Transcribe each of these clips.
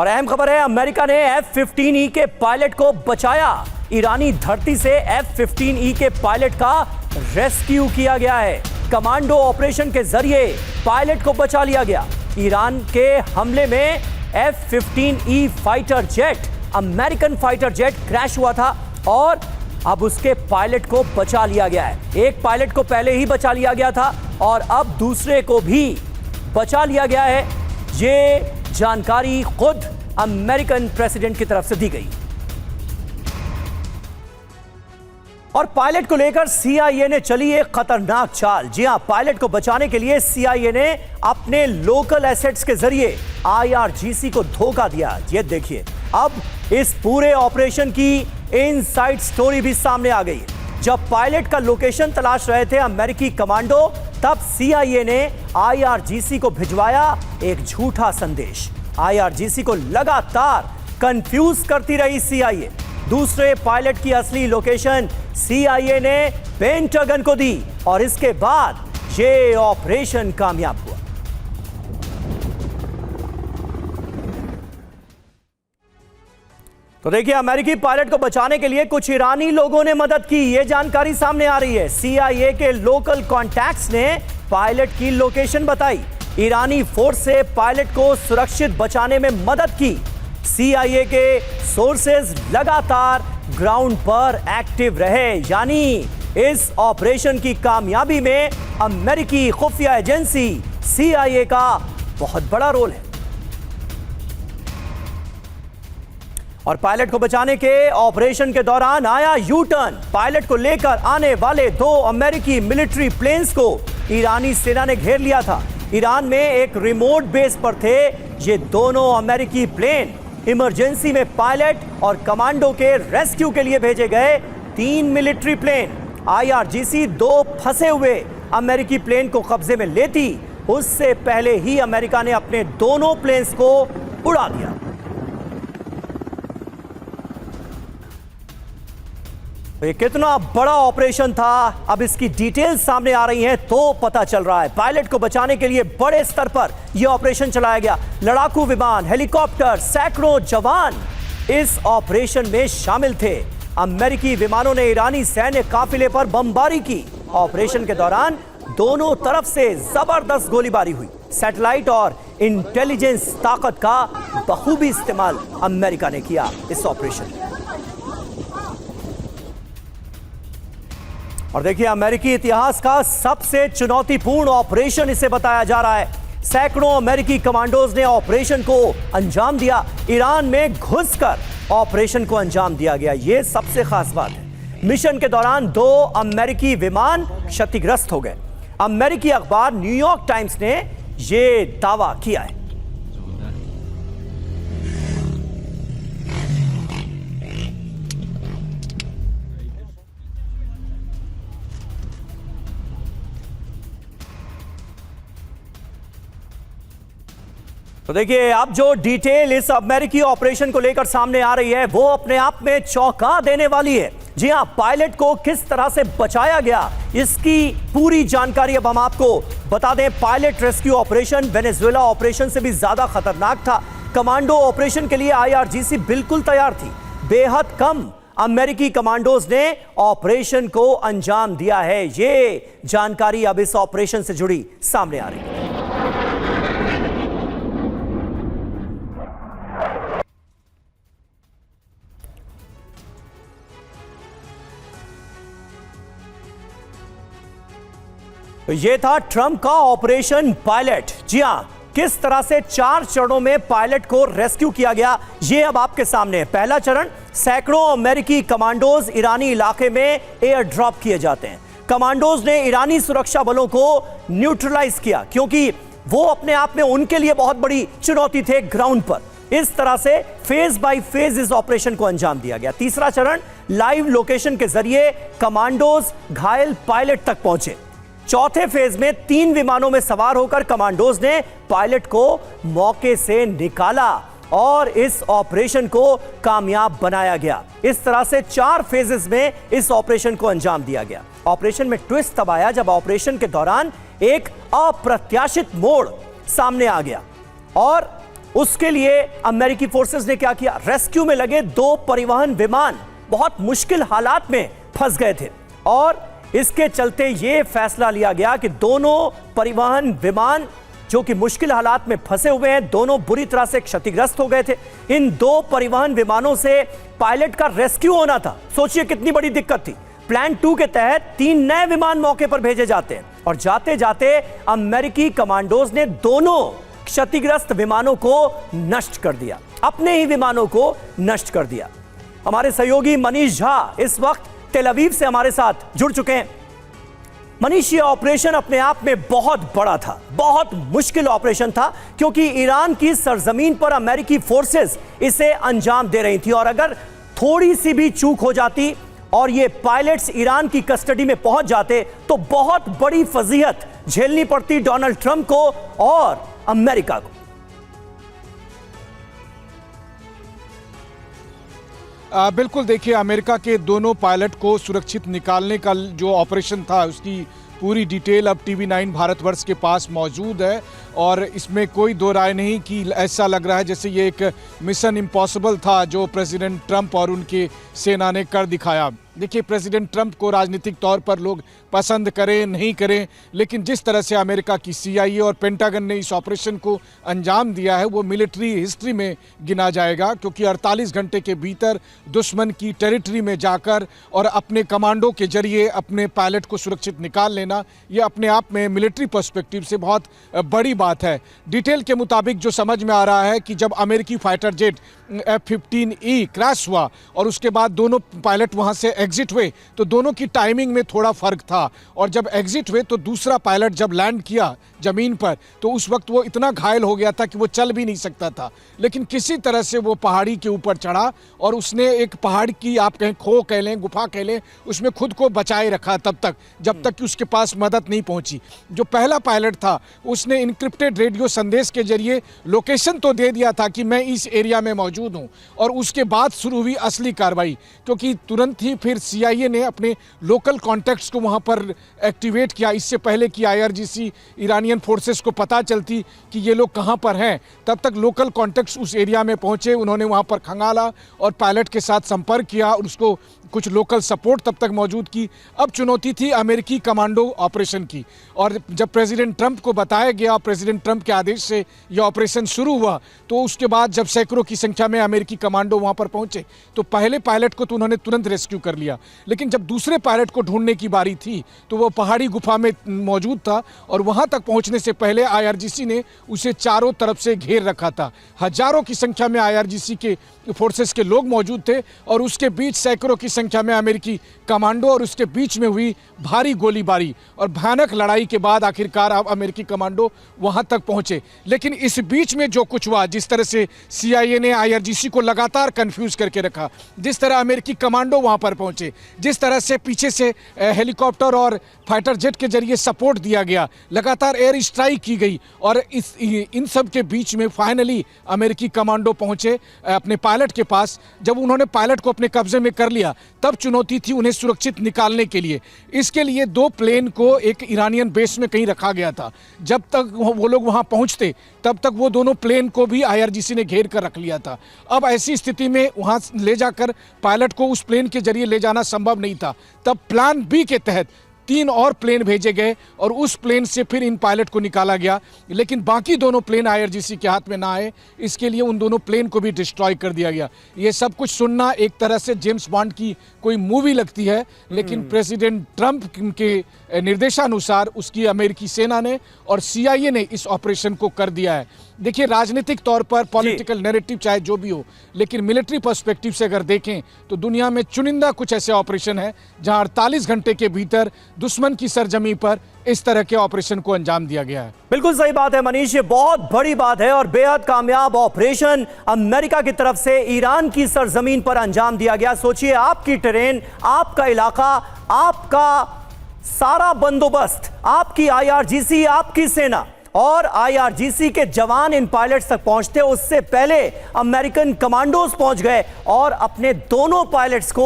और अहम खबर है, अमेरिका ने F-15E के पायलट को बचाया। ईरानी धरती से F-15E के पायलट का रेस्क्यू किया गया है। कमांडो ऑपरेशन के जरिए पायलट को बचा लिया गया। ईरान के हमले में F-15E fighter jet, American fighter jet crash हुआ था और अब उसके पायलट को बचा लिया गया है। एक पायलट को पहले ही बचा लिया गया था और अब दूसरे को भी बचा लिया गया है। ये जानकारी खुद अमेरिकन प्रेसिडेंट की तरफ से दी गई। और पायलट को लेकर CIA ने चली एक खतरनाक चाल। जी हां, पायलट को बचाने के लिए CIA ने अपने लोकल एसेट्स के जरिए IRGC को धोखा दिया। ये देखिए, अब इस पूरे ऑपरेशन की इनसाइड स्टोरी भी सामने आ गई। जब पायलट का लोकेशन तलाश रहे थे अमेरिकी कमांडो, तब CIA ने IRGC को भिजवाया एक झूठा संदेश। IRGC को लगातार कंफ्यूज करती रही CIA। दूसरे पायलट की असली लोकेशन CIA ने पेंटागन को दी और इसके बाद ये ऑपरेशन कामयाब हुआ। तो देखिए, अमेरिकी पायलट को बचाने के लिए कुछ ईरानी लोगों ने मदद की, ये जानकारी सामने आ रही है। CIA के लोकल कॉन्टैक्ट्स ने पायलट की लोकेशन बताई। ईरानी फोर्स से पायलट को सुरक्षित बचाने में मदद की। CIA के सोर्सेज लगातार ग्राउंड पर एक्टिव रहे, यानी इस ऑपरेशन की कामयाबी में अमेरिकी खुफिया एजेंसी CIA का बहुत बड़ा रोल है। और पायलट को बचाने के ऑपरेशन के दौरान आया यू टर्न। पायलट को लेकर आने वाले 2 अमेरिकी मिलिट्री प्लेन्स को ईरानी सेना ने घेर लिया था। ईरान में एक रिमोट बेस पर थे ये दोनों अमेरिकी प्लेन। इमरजेंसी में पायलट और कमांडो के रेस्क्यू के लिए भेजे गए 3 मिलिट्री प्लेन। IRGC 2 फंसे हुए अमेरिकी प्लेन को कब्जे में लेती, उससे पहले ही अमेरिका ने अपने दोनों प्लेन्स को उड़ा दिया। ये कितना बड़ा ऑपरेशन था, अब इसकी डिटेल्स सामने आ रही हैं तो पता चल रहा है। पायलट को बचाने के लिए बड़े स्तर पर यह ऑपरेशन चलाया गया। लड़ाकू विमान, हेलीकॉप्टर, सैकड़ों जवान इस ऑपरेशन में शामिल थे। अमेरिकी विमानों ने ईरानी सैन्य काफिले पर बमबारी की। ऑपरेशन के दौरान दोनों तरफ से जबरदस्त गोलीबारी हुई। सैटेलाइट और इंटेलिजेंस ताकत का बखूबी इस्तेमाल अमेरिका ने किया इस ऑपरेशन में। और देखिए, अमेरिकी इतिहास का सबसे चुनौतीपूर्ण ऑपरेशन इसे बताया जा रहा है। सैकड़ों अमेरिकी कमांडोज ने ऑपरेशन को अंजाम दिया। ईरान में घुसकर ऑपरेशन को अंजाम दिया गया, यह सबसे खास बात है। मिशन के दौरान 2 अमेरिकी विमान क्षतिग्रस्त हो गए। अमेरिकी अखबार न्यूयॉर्क टाइम्स ने यह दावा किया है। तो देखिए, अब जो डिटेल इस अमेरिकी ऑपरेशन को लेकर सामने आ रही है वो अपने आप में चौंका देने वाली है। जी हां, पायलट को किस तरह से बचाया गया, इसकी पूरी जानकारी अब हम आपको बता दें। Pilot rescue operation Venezuela operation से भी ज्यादा खतरनाक था। कमांडो ऑपरेशन के लिए IRGC बिल्कुल तैयार थी। बेहद कम अमेरिकी कमांडोज ने ऑपरेशन को अंजाम दिया है। ये जानकारी अब इस ऑपरेशन से जुड़ी सामने आ रही है। तो ये था ट्रंप का ऑपरेशन पायलट। जी हां, किस तरह से 4 चरणों में पायलट को रेस्क्यू किया गया, ये अब आपके सामने है। पहला चरण, सैकड़ों अमेरिकी कमांडोज ईरानी इलाके में एयर ड्रॉप किए जाते हैं। कमांडोज ने ईरानी सुरक्षा बलों को न्यूट्रलाइज किया, क्योंकि वो अपने आप में उनके लिए बहुत बड़ी चुनौती थे ग्राउंड पर। इस तरह से फेज बाय फेज इस ऑपरेशन को अंजाम दिया गया। तीसरा चरण, लाइव लोकेशन के जरिए कमांडोज घायल पायलट तक पहुंचे। चौथे फेज में 3 विमानों में सवार होकर कमांडोज ने पायलट को मौके से निकाला और इस ऑपरेशन को कामयाब बनाया गया। इस तरह से 4 फेजेस में इस ऑपरेशन को अंजाम दिया गया। ऑपरेशन में ट्विस्ट तब आया जब ऑपरेशन के दौरान एक अप्रत्याशित मोड़ सामने आ गया और उसके लिए अमेरिकी फोर्सेस ने क्या किया, रेस्क्यू में लगे 2 परिवहन विमान बहुत मुश्किल हालात में फंस गए थे और इसके चलते यह फैसला लिया गया कि दोनों परिवहन विमान जो कि मुश्किल हालात में फंसे हुए हैं, दोनों बुरी तरह से क्षतिग्रस्त हो गए थे। इन 2 परिवहन विमानों से पायलट का रेस्क्यू होना था। सोचिए कितनी बड़ी दिक्कत थी। प्लान 2 के तहत 3 नए विमान मौके पर भेजे जाते हैं और जाते जाते अमेरिकी कमांडोज ने दोनों क्षतिग्रस्त विमानों को नष्ट कर दिया, अपने ही विमानों को नष्ट कर दिया। हमारे सहयोगी मनीष झा इस वक्त तेल अवीव से हमारे साथ जुड़ चुके हैं। मनीष, ये ऑपरेशन अपने आप में बहुत बड़ा था, बहुत मुश्किल ऑपरेशन था, क्योंकि ईरान की सरजमीन पर अमेरिकी फोर्सेस इसे अंजाम दे रही थी और अगर थोड़ी सी भी चूक हो जाती और ये पायलट्स ईरान की कस्टडी में पहुंच जाते तो बहुत बड़ी फजीहत झेलनी पड़ती डोनाल्ड ट्रंप को और अमेरिका को। बिल्कुल, देखिए, अमेरिका के दोनों पायलट को सुरक्षित निकालने का जो ऑपरेशन था उसकी पूरी डिटेल अब TV9 भारतवर्ष के पास मौजूद है और इसमें कोई दो राय नहीं कि ऐसा लग रहा है जैसे ये एक मिशन इम्पॉसिबल था जो प्रेसिडेंट ट्रंप और उनके सेना ने कर दिखाया। देखिए, प्रेसिडेंट ट्रंप को राजनीतिक तौर पर लोग पसंद करें नहीं करें, लेकिन जिस तरह से अमेरिका की CIA और पेंटागन ने इस ऑपरेशन को अंजाम दिया है वो मिलिट्री हिस्ट्री में गिना जाएगा, क्योंकि 48 घंटे के भीतर दुश्मन की टेरिटरी में जाकर और अपने कमांडो के जरिए अपने पायलट को सुरक्षित निकाल लेना, ये अपने आप में मिलिट्री पर्सपेक्टिव से बहुत बड़ी बात है। डिटेल के मुताबिक जो समझ में आ रहा है कि जब अमेरिकी फाइटर जेट F-15E क्रैश हुआ और उसके बाद दोनों पायलट वहां से एग्जिट हुए तो दोनों की टाइमिंग में थोड़ा फर्क था और जब एग्जिट हुए तो दूसरा पायलट जब लैंड किया जमीन पर तो उस वक्त वो इतना घायल हो गया था कि वो चल भी नहीं सकता था, लेकिन किसी तरह से वो पहाड़ी के ऊपर चढ़ा और उसने एक पहाड़ की, आप कहें खो कह लें, गुफा कह लें, उसमें खुद को बचाए रखा तब तक जब तक कि उसके पास मदद नहीं पहुंची। जो पहला पायलट था उसने इनक्रिप्टेड रेडियो संदेश के जरिए लोकेशन तो दे दिया था कि मैं इस एरिया में मौजूद हूं और उसके बाद शुरू हुई असली कार्रवाई, क्योंकि तुरंत ही फिर CIA ने अपने लोकल कॉन्टैक्ट्स को वहां पर एक्टिवेट किया। इससे पहले कि IRGC ईरानियन फोर्सेस को पता चलती कि ये लोग कहां पर हैं, तब तक लोकल कॉन्टैक्ट्स उस एरिया में पहुंचे, उन्होंने वहां पर खंगाला और पायलट के साथ संपर्क किया और उसको कुछ लोकल सपोर्ट तब तक मौजूद की। अब चुनौती थी अमेरिकी कमांडो ऑपरेशन की और जब प्रेसिडेंट ट्रंप को बताया गया, प्रेसिडेंट ट्रंप के आदेश से यह ऑपरेशन शुरू हुआ, तो उसके बाद जब सैकड़ों की संख्या में अमेरिकी कमांडो वहां पर पहुंचे तो पहले पायलट को तो उन्होंने तुरंत रेस्क्यू कर लिया, लेकिन जब दूसरे पायलट को ढूंढने की बारी थी तो वो पहाड़ी गुफा में मौजूद था और वहां तक पहुंचने से पहले IRGC ने उसे चारों तरफ से घेर रखा था। हजारों की संख्या में IRGC के फोर्सेस के लोग मौजूद थे और उसके बीच सैकड़ों की संख्या में अमेरिकी कमांडो और उसके बीच में हुई भारी गोलीबारी और भयानक लड़ाई के बाद आखिरकार अमेरिकी कमांडो वहां तक पहुंचे। लेकिन इस बीच में जो कुछ हुआ, जिस तरह से CIA ने IRGC को लगातार कंफ्यूज करके रखा, जिस तरह अमेरिकी कमांडो वहां पर पहुंचे, जिस तरह से पीछे से हेलीकॉप्टर और फाइटर जेट के जरिए सपोर्ट दिया गया, लगातार एयर स्ट्राइक की गई और इन सब के बीच में फाइनली अमेरिकी कमांडो पहुंचे अपने पायलट के पास। जब उन्होंने पायलट को अपने कब्जे में कर लिया तब चुनौती थी उन्हें सुरक्षित निकालने के लिए। इसके लिए 2 प्लेन को एक ईरानियन बेस में कहीं रखा गया था। जब तक वो लोग वहां पहुंचते तब तक वो दोनों प्लेन को भी IRGC ने घेर कर रख लिया था। अब ऐसी स्थिति में वहां ले जाकर पायलट को उस प्लेन के जरिए ले जाना संभव नहीं था। तब प्लान B के तहत 3 और प्लेन भेजे गए और उस प्लेन से फिर इन पायलट को निकाला गया, लेकिन बाकी दोनों प्लेन IRGC के हाथ में ना आए, इसके लिए उन दोनों प्लेन को भी डिस्ट्रॉय कर दिया गया। ये सब कुछ सुनना एक तरह से जेम्स बॉन्ड की कोई मूवी लगती है, लेकिन प्रेसिडेंट ट्रंप के निर्देशानुसार उसकी अमेरिकी सेना ने और CIA ने इस ऑपरेशन को कर दिया है। देखिए, राजनीतिक तौर पर पॉलिटिकल नैरेटिव चाहे जो भी हो, लेकिन मिलिट्री पर्सपेक्टिव से अगर देखें तो दुनिया में चुनिंदा कुछ ऐसे ऑपरेशन हैं जहां 48 घंटे के भीतर दुश्मन की सरजमी पर इस तरह के ऑपरेशन को अंजाम दिया गया है। बिल्कुल सही बात है मनीष, ये बहुत बड़ी बात है और बेहद कामयाब ऑपरेशन अमेरिका की तरफ से ईरान की सरजमीन पर अंजाम दिया गया। सोचिए, आपकी ट्रेन, आपका इलाका, आपका सारा बंदोबस्त, आपकी IRGC, आपकी सेना और IRGC के जवान इन पायलट्स तक पहुंचते उससे पहले अमेरिकन कमांडोज पहुंच गए और अपने दोनों पायलट्स को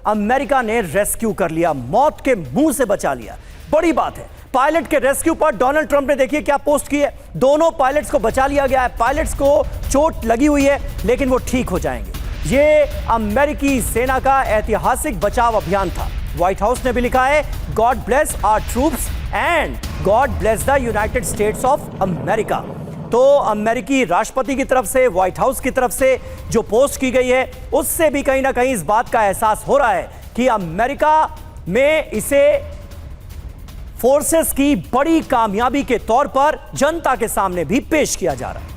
अमेरिका ने रेस्क्यू कर लिया, मौत के मुंह से बचा लिया। बड़ी बात है। पायलट के रेस्क्यू पर डोनाल्ड ट्रंप ने देखिए क्या पोस्ट की है। दोनों पायलट्स को बचा लिया गया है, पायलट्स को चोट लगी हुई है लेकिन वो ठीक हो जाएंगे। ये अमेरिकी सेना का ऐतिहासिक बचाव अभियान था। व्हाइट हाउस ने भी लिखा है, God bless our troops and God bless the United States of America. तो अमेरिकी राष्ट्रपति की तरफ से, व्हाइट हाउस की तरफ से जो पोस्ट की गई है, उससे भी कहीं ना कहीं इस बात का एहसास हो रहा है कि अमेरिका में इसे फोर्सेस की बड़ी कामयाबी के तौर पर जनता के सामने भी पेश किया जा रहा है।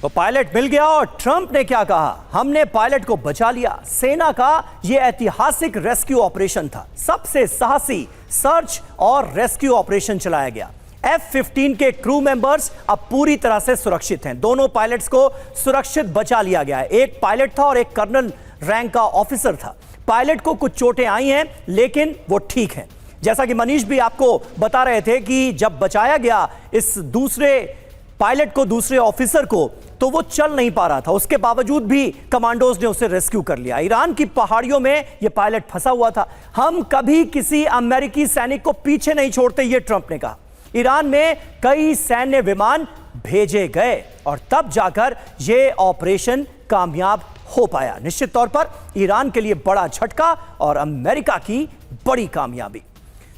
तो पायलट मिल गया और ट्रंप ने क्या कहा, हमने पायलट को बचा लिया। सेना का यह ऐतिहासिक रेस्क्यू ऑपरेशन था। सबसे साहसी सर्च और रेस्क्यू ऑपरेशन चलाया गया। F-15 के क्रू मेंबर्स अब पूरी तरह से सुरक्षित हैं। दोनों पायलट्स को सुरक्षित बचा लिया गया है। एक पायलट था और एक कर्नल रैंक का ऑफिसर था। पायलट को कुछ चोटें आई हैं लेकिन वो ठीक हैं। जैसा कि मनीष भी आपको बता रहे थे कि जब बचाया गया इस दूसरे पायलट को, दूसरे ऑफिसर को, तो वो चल नहीं पा रहा था। उसके बावजूद भी कमांडोज ने उसे रेस्क्यू कर लिया। ईरान की पहाड़ियों में यह पायलट फंसा हुआ था। हम कभी किसी अमेरिकी सैनिक को पीछे नहीं छोड़ते, यह ट्रंप ने कहा। ईरान में कई सैन्य विमान भेजे गए और तब जाकर यह ऑपरेशन कामयाब हो पाया। निश्चित तौर पर ईरान के लिए बड़ा झटका और अमेरिका की बड़ी कामयाबी।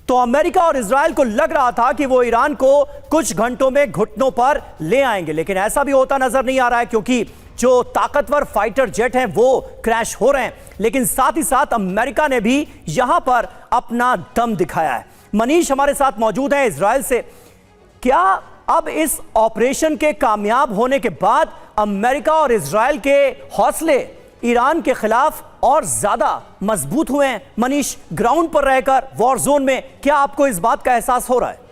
तो अमेरिका और इजराइल को लग रहा था कि वो ईरान को कुछ घंटों में घुटनों पर ले आएंगे, लेकिन ऐसा भी होता नजर नहीं आ रहा है क्योंकि जो ताकतवर फाइटर जेट हैं वो क्रैश हो रहे हैं। लेकिन साथ ही साथ अमेरिका ने भी यहां पर अपना दम दिखाया है। मनीष हमारे साथ मौजूद है इजराइल से। क्या अब इस ऑपरेशन के कामयाब होने के बाद अमेरिका और इजराइल के हौसले ईरान के खिलाफ और ज्यादा मजबूत हुए हैं? मनीष, ग्राउंड पर रहकर वॉर जोन में क्या आपको इस बात का एहसास हो रहा है?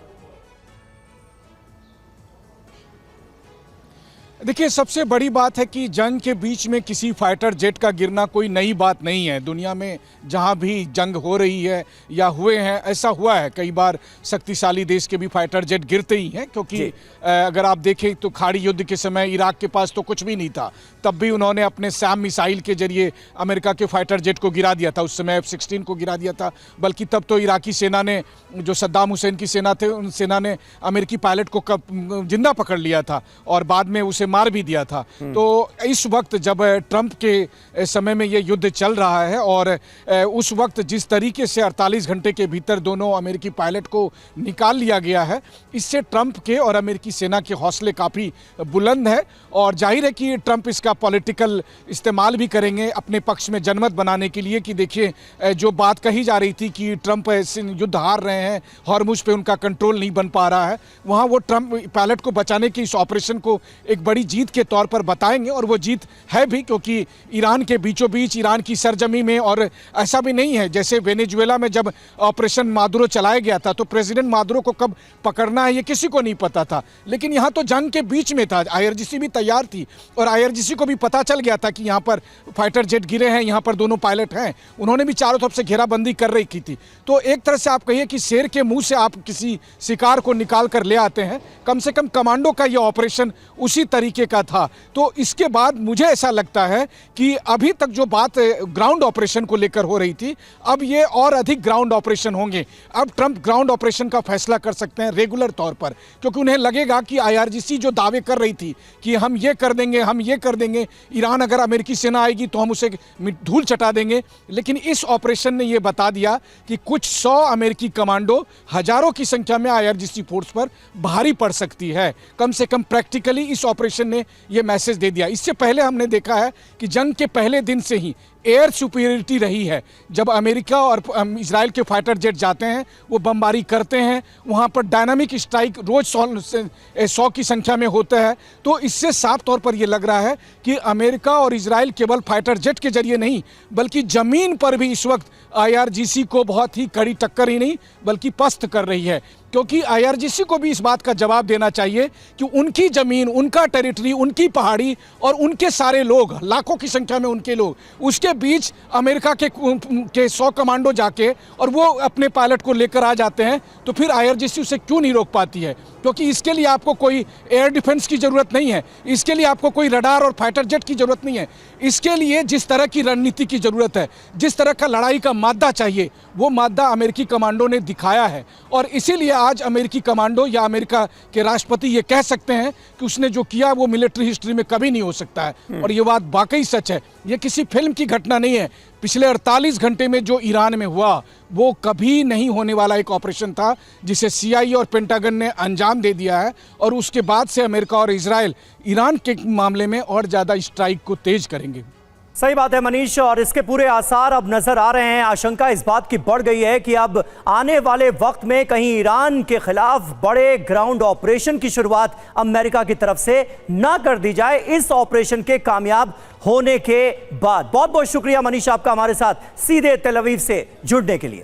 देखिए, सबसे बड़ी बात है कि जंग के बीच में किसी फाइटर जेट का गिरना कोई नई बात नहीं है। दुनिया में जहां भी जंग हो रही है या हुए हैं, ऐसा हुआ है कई बार। शक्तिशाली देश के भी फाइटर जेट गिरते ही हैं क्योंकि अगर आप देखें तो खाड़ी युद्ध के समय इराक के पास तो कुछ भी नहीं था, तब भी उन्होंने अपने सैम मिसाइल के जरिए अमेरिका के फाइटर जेट को गिरा दिया था। उस समय F-16 को गिरा दिया था। बल्कि तब तो इराकी सेना ने, जो सद्दाम हुसैन की सेना थे, उन सेना ने अमेरिकी पायलट को जिंदा पकड़ लिया था और बाद में उसे मार भी दिया था। तो इस वक्त जब ट्रंप के समय में यह युद्ध चल रहा है और उस वक्त जिस तरीके से 48 घंटे के भीतर दोनों अमेरिकी पायलट को निकाल लिया गया है, इससे ट्रंप के और अमेरिकी सेना के हौसले काफ़ी बुलंद है। और जाहिर है कि ट्रंप इसका पॉलिटिकल इस्तेमाल भी करेंगे अपने पक्ष में जनमत बनाने के लिए कि देखिए, जो बात कही जा रही थी कि ट्रंप युद्ध हार रहे हैं, हॉर्मुज पे उनका कंट्रोल नहीं बन पा रहा है, वहाँ वो ट्रंप पायलट को बचाने की इस ऑपरेशन को एक बड़ी जीत के तौर पर बताएंगे। और वो जीत है भी, क्योंकि ईरान के बीचों बीच, ईरान की सरजमी में, और ऐसा भी नहीं है जैसे वेनेजुएला में जब ऑपरेशन मादुरो चलाया गया था तो प्रेसिडेंट मादुरो को कब पकड़ना है ये किसी को नहीं पता था। लेकिन यहाँ तो जंग के बीच में था, IRGC भी तैयार थी और IRGC को भी पता चल गया था कि यहाँ पर फाइटर जेट गिरे हैं, यहाँ पर दोनों पायलट हैं। उन्होंने भी चारों तरफ से घेराबंदी कर रही थी। तो एक तरह से आप कहिए कि शेर के मुंह से आप किसी शिकार को निकाल कर ले आते हैं। कम से कम कमांडो का यह ऑपरेशन उसी तरीके का था। तो इसके बाद मुझे ऐसा लगता है कि अभी तक जो बात ग्राउंड ऑपरेशन को लेकर हो रही थी, अब ये और अधिक ग्राउंड ऑपरेशन होंगे। अब ट्रंप ग्राउंड ऑपरेशन का फैसला कर सकते हैं रेगुलर तौर पर, क्योंकि उन्हें लगेगा कि IRGC जो दावे कर रही थी कि हम ये कर देंगे, हम ये कर देंगे, ईरान अगर अमेरिकी सेना आएगी तो हम उसे धूल चटा देंगे। लेकिन इस ऑपरेशन ने यह बता दिया कि कुछ 100 अमेरिकी कमांडो हजारों की संख्या में IRGC फोर्स पर भारी पड़ सकती है। कम से कम प्रैक्टिकली इस ऑपरेशन ने यह मैसेज दे दिया। इससे पहले हमने देखा है कि जंग के पहले दिन से ही एयर सुपीरियरिटी रही है। जब अमेरिका और इजराइल के फाइटर जेट जाते हैं, वो बमबारी करते हैं, वहाँ पर डायनामिक स्ट्राइक रोज 100 की संख्या में होता है। तो इससे साफ तौर पर ये लग रहा है कि अमेरिका और इजराइल केवल फाइटर जेट के जरिए नहीं, बल्कि ज़मीन पर भी इस वक्त IRGC को बहुत ही कड़ी टक्कर ही नहीं बल्कि पस्त कर रही है। क्योंकि IRGC को भी इस बात का जवाब देना चाहिए कि उनकी ज़मीन, उनका टेरिटरी, उनकी पहाड़ी और उनके सारे लोग, लाखों की संख्या में उनके लोग, उसके बीच अमेरिका के 100 कमांडो जाके और वो अपने पायलट को लेकर आ जाते हैं, तो फिर IRGC उसे क्यों नहीं रोक पाती है? क्योंकि इसके लिए आपको कोई एयर डिफेंस की ज़रूरत नहीं है, इसके लिए आपको कोई रडार और फाइटर जेट की ज़रूरत नहीं है। इसके लिए जिस तरह की रणनीति की ज़रूरत है, जिस तरह का लड़ाई का मादा चाहिए, वो मादा अमेरिकी कमांडो ने दिखाया है। और इसीलिए आज अमेरिकी कमांडो या अमेरिका के राष्ट्रपति ये कह सकते हैं कि उसने जो किया वो मिलिट्री हिस्ट्री में कभी नहीं हो सकता है। और ये बात वाकई सच है, ये किसी फिल्म की घटना नहीं है। पिछले 48 घंटे में जो ईरान में हुआ वो कभी नहीं होने वाला एक ऑपरेशन था, जिसे सीआईए और पेंटागन ने अंजाम दे दिया है। और उसके बाद से अमेरिका और इजराइल ईरान के मामले में और ज़्यादा स्ट्राइक को तेज करेंगे। सही बात है मनीष, और इसके पूरे आसार अब नजर आ रहे हैं। आशंका इस बात की बढ़ गई है कि अब आने वाले वक्त में कहीं ईरान के खिलाफ बड़े ग्राउंड ऑपरेशन की शुरुआत अमेरिका की तरफ से ना कर दी जाए इस ऑपरेशन के कामयाब होने के बाद। बहुत बहुत शुक्रिया मनीष आपका हमारे साथ सीधे तेल अवीव से जुड़ने के लिए।